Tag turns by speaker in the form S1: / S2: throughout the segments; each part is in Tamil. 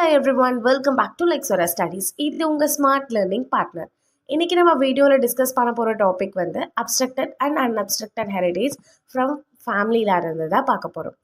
S1: Hi everyone, welcome back to Lexora Studies. இது உங்க ஸ்மார்ட் லேர்னிங் பார்ட்னர். இன்னைக்கு நம்ம வீடியோவில் டிஸ்கஸ் பண்ண போகிற டாபிக் வந்து அப்ஸ்ட்ரக்டட் அண்ட் அன்அப்ஸ்ட்ரக்டட் ஹெரிடேஜ் ஃப்ரம் ஃபேமிலியில் இருந்து தான் பார்க்க போகிறோம்.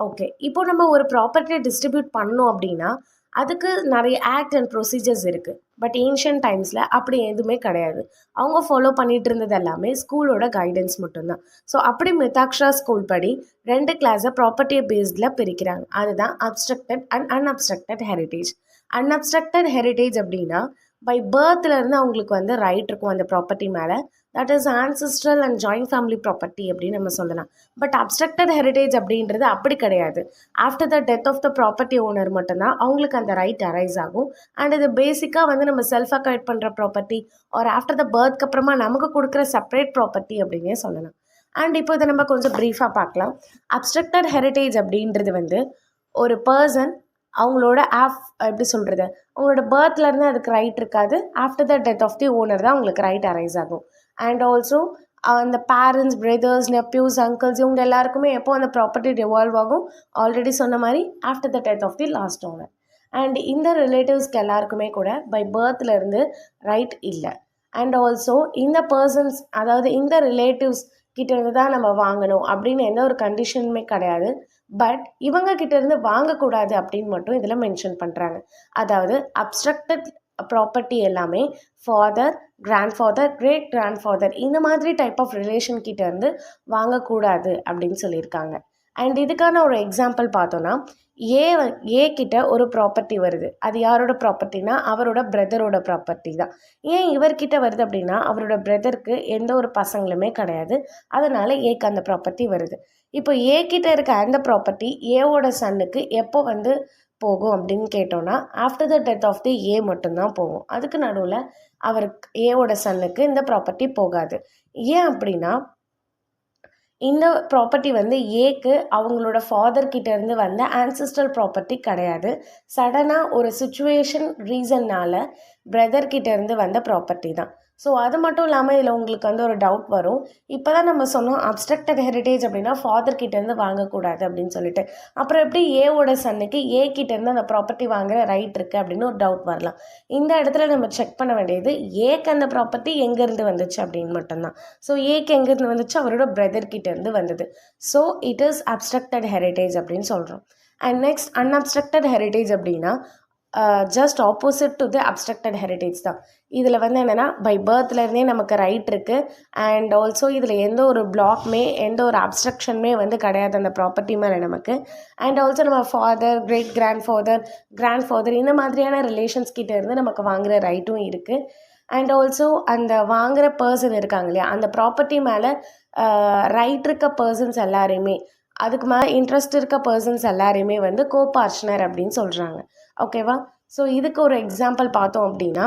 S1: ஓகே, இப்போ நம்ம ஒரு ப்ராப்பர்ட்டியை டிஸ்ட்ரிபியூட் பண்ணோம் அப்படின்னா அதுக்கு நிறைய ஆக்ட் அண்ட் ப்ரொசீஜர்ஸ் இருக்குது. பட் ஏன்ஷியன்ட் டைம்ஸில் அப்படி எதுவுமே கிடையாது. அவங்க ஃபாலோ பண்ணிகிட்டு இருந்தது எல்லாமே ஸ்கூலோட கைடன்ஸ் மட்டும்தான். ஸோ அப்படி மித்தாக்ஷரா ஸ்கூல் படி 2 கிளாஸை ப்ராப்பர்ட்டியை பேஸ்டில் பிரிக்கிறாங்க. அதுதான் obstructed and அன்அப்ஸ்ட்ரக்டட் heritage. Unobstructed heritage அப்படின்னா பை பர்த்லேருந்து அவங்களுக்கு வந்து ரைட் இருக்கும் அந்த ப்ராப்பர்ட்டி மேலே. That is ancestral and joint family property அப்படின்னு நம்ம சொல்லலாம். பட் அப்ஸ்ட்ரக்டட் ஹெரிடேஜ் அப்படின்றது அப்படி கிடையாது. After the death of the property owner மட்டும்தான் அவங்களுக்கு அந்த ரைட் அரைஸ் ஆகும். அண்ட் இது பேசிக்காக வந்து நம்ம செல்ஃப் அக்வைட் பண்ணுற ப்ராப்பர்ட்டி ஆர் ஆஃப்டர் த பர்த்க்கு அப்புறமா நமக்கு கொடுக்குற செப்பரேட் ப்ராப்பர்ட்டி அப்படின்னே சொல்லலாம். அண்ட் இப்போ இதை நம்ம கொஞ்சம் ப்ரீஃபாக பார்க்கலாம். அப்ஸ்ட்ரக்டட் ஹெரிடேஜ் அப்படின்றது வந்து ஒரு பர்சன் அவங்களோட எப்படி சொல்கிறது, அவங்களோட பர்த்லேருந்து அதுக்கு ரைட் இருக்காது. After the death of the owner தான் அவங்களுக்கு ரைட் அரைஸ் ஆகும். அண்ட் ஆல்சோ அந்த பேரண்ட்ஸ், பிரதர்ஸ், நெப்யூஸ், அங்கிள்ஸ் இவங்க எல்லாருக்குமே எப்போ அந்த ப்ராப்பர்ட்டி டிவால்வ் ஆகும், ஆல்ரெடி சொன்ன மாதிரி after the death of the last owner. And இந்த ரிலேட்டிவ்ஸ்க்கு எல்லாருக்குமே கூட பை பர்த்லேருந்து ரைட் இல்லை. அண்ட் ஆல்சோ இந்த பர்சன்ஸ், அதாவது இந்த ரிலேட்டிவ்ஸ் கிட்டேருந்து தான் நம்ம வாங்கணும் அப்படின்னு எந்த ஒரு கண்டிஷனுமே கிடையாது. பட் இவங்க கிட்டேருந்து வாங்கக்கூடாது அப்படின்னு மட்டும் இதில் மென்ஷன் பண்ணுறாங்க. அதாவது அப்ஸ்ட்ரக்டட் ப்ராப்பர்ட்டி எல்லாமே ஃபாதர், கிராண்ட்ஃபாதர், கிரேட் கிராண்ட்ஃபாதர் இந்த மாதிரி டைப் ஆஃப் ரிலேஷன் கிட்டேருந்து வாங்கக்கூடாது அப்படின்னு சொல்லியிருக்காங்க. அண்ட் இதுக்கான ஒரு எக்ஸாம்பிள் பார்த்தோன்னா, ஏ கிட்ட ஒரு ப்ராப்பர்ட்டி வருது. அது யாரோட ப்ராப்பர்ட்டினா அவரோட பிரதரோட ப்ராப்பர்ட்டி தான். ஏன் இவர்கிட்ட வருது அப்படின்னா அவரோட பிரதருக்கு எந்த ஒரு பசங்களுமே கிடையாது. அதனால் ஏக்கு அந்த ப்ராப்பர்ட்டி வருது. இப்போ ஏ கிட்ட இருக்க அந்த ப்ராப்பர்ட்டி ஏவோட சன்னுக்கு எப்போ வந்து போகும் அப்படின்னு கேட்டோன்னா after the death of the A மட்டும்தான் போகும். அதுக்கு நடுவில் அவருக்கு ஏவோட சன்னுக்கு இந்த ப்ராப்பர்ட்டி போகாது. ஏன் அப்படின்னா இந்த ப்ராப்பர்ட்டி வந்து ஏக்கு அவங்களோட ஃபாதர்கிட்டேருந்து வந்த ஆன்சிஸ்ட்ரல் ப்ராப்பர்ட்டி கிடையாது. சடனாக ஒரு சுச்சுவேஷன் ரீசன்னால் பிரதர்கிட்டேருந்து வந்த ப்ராப்பர்ட்டி தான். ஸோ அது மட்டும் இல்லாமல் இதில் உங்களுக்கு வந்து ஒரு டவுட் வரும். இப்போ தான் நம்ம சொன்னோம் அப்ஸ்ட்ரக்டட் ஹெரிடேஜ் அப்படின்னா ஃபாதர்கிட்டேருந்து வாங்கக்கூடாது அப்படின்னு சொல்லிட்டு. அப்புறம் எப்படி ஏவோட சன்னுக்கு ஏ கிட்டேருந்து அந்த ப்ராப்பர்ட்டி வாங்குற ரைட் இருக்குது அப்படின்னு ஒரு டவுட் வரலாம். இந்த இடத்துல நம்ம செக் பண்ண வேண்டியது ஏக்கு அந்த ப்ராப்பர்ட்டி எங்கேருந்து வந்துச்சு அப்படின்னு மட்டும்தான். ஸோ ஏக்கு எங்கேருந்து வந்துச்சு, அவரோட பிரதர்கிட்டேருந்து வந்தது. So it is obstructed heritage அப்படின்னு சொல்கிறோம். அண்ட் நெக்ஸ்ட் அன்அப்ஸ்ட்ரக்டட் ஹெரிடேஜ் அப்படின்னா just opposite to the obstructed heritage தான். இதில் வந்து என்னென்னா பை பர்த்லேருந்தே நமக்கு ரைட் இருக்குது. அண்ட் ஆல்சோ இதில் எந்த ஒரு பிளாக்மே எந்த ஒரு அப்ஸ்ட்ரக்ஷனுமே வந்து கிடையாது அந்த ப்ராப்பர்ட்டி மேலே நமக்கு. அண்ட் ஆல்சோ நம்ம ஃபாதர், கிரேட் கிராண்ட்ஃபாதர் இந்த மாதிரியான ரிலேஷன்ஸ் கிட்டே இருந்து நமக்கு வாங்குகிற ரைட்டும் இருக்குது. அண்ட் ஆல்சோ அந்த வாங்குகிற பர்சன் இருக்காங்க இல்லையா, அந்த ப்ராப்பர்ட்டி மேலே ரைட் இருக்க பர்சன்ஸ் எல்லாரையுமே, அதுக்கு மேலே இன்ட்ரெஸ்ட் இருக்க பர்சன்ஸ் எல்லாரையுமே வந்து கோபார்ட்னர் அப்படின்னு சொல்கிறாங்க. ஓகேவா? ஸோ இதுக்கு ஒரு எக்ஸாம்பிள் பார்த்தோம் அப்படின்னா,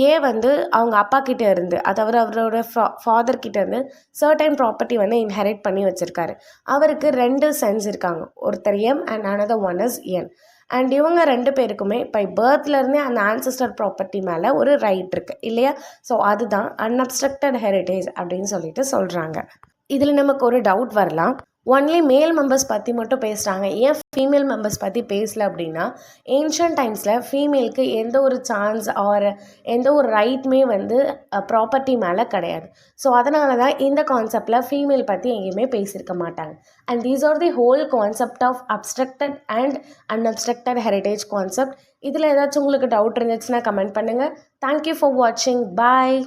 S1: ஏ வந்து அவங்க அப்பா கிட்டே இருந்து, அதாவது அவரோட ஃபாதர் கிட்டேருந்து சர்டைன் ப்ராப்பர்ட்டி வந்து இன்ஹெரிட் பண்ணி வச்சுருக்காரு. அவருக்கு 2 சன்ஸ் இருக்காங்க. ஒருத்தர் M and another one is N. And இவங்க 2 பேருக்குமே பை பர்த்லேருந்தே அந்த ஆன்சிஸ்டர் ப்ராப்பர்ட்டி மேலே ஒரு ரைட் இருக்குது இல்லையா? ஸோ அதுதான் அன்அப்ஸ்ட்ரக்டட் ஹெரிடேஜ் அப்படின்னு சொல்லிட்டு சொல்கிறாங்க. இதில் நமக்கு ஒரு டவுட் வரலாம், ஒன்லி மேல் மெம்பர்ஸ் பற்றி மட்டும் பேசுகிறாங்க, ஏன் ஃபீமேல் மெம்பர்ஸ் பற்றி பேசலை அப்படின்னா, ஏன்ஷியன்ட் டைம்ஸில் ஃபீமேலுக்கு எந்த ஒரு சான்ஸ் ஆர் எந்த ஒரு ரைட்டுமே வந்து ப்ராப்பர்ட்டி மேலே கிடையாது. ஸோ அதனால தான் இந்த கான்செப்டில் ஃபீமேல் பற்றி எங்கேயுமே பேசியிருக்க மாட்டாங்க. And these are the whole concept of abstracted and அன்அப்ஸ்ட்ரக்டட் heritage concept. இதில் ஏதாச்சும் உங்களுக்கு டவுட் இருந்துச்சுன்னா கமெண்ட் பண்ணுங்கள். தேங்க்யூ ஃபார் வாட்சிங். பாய்.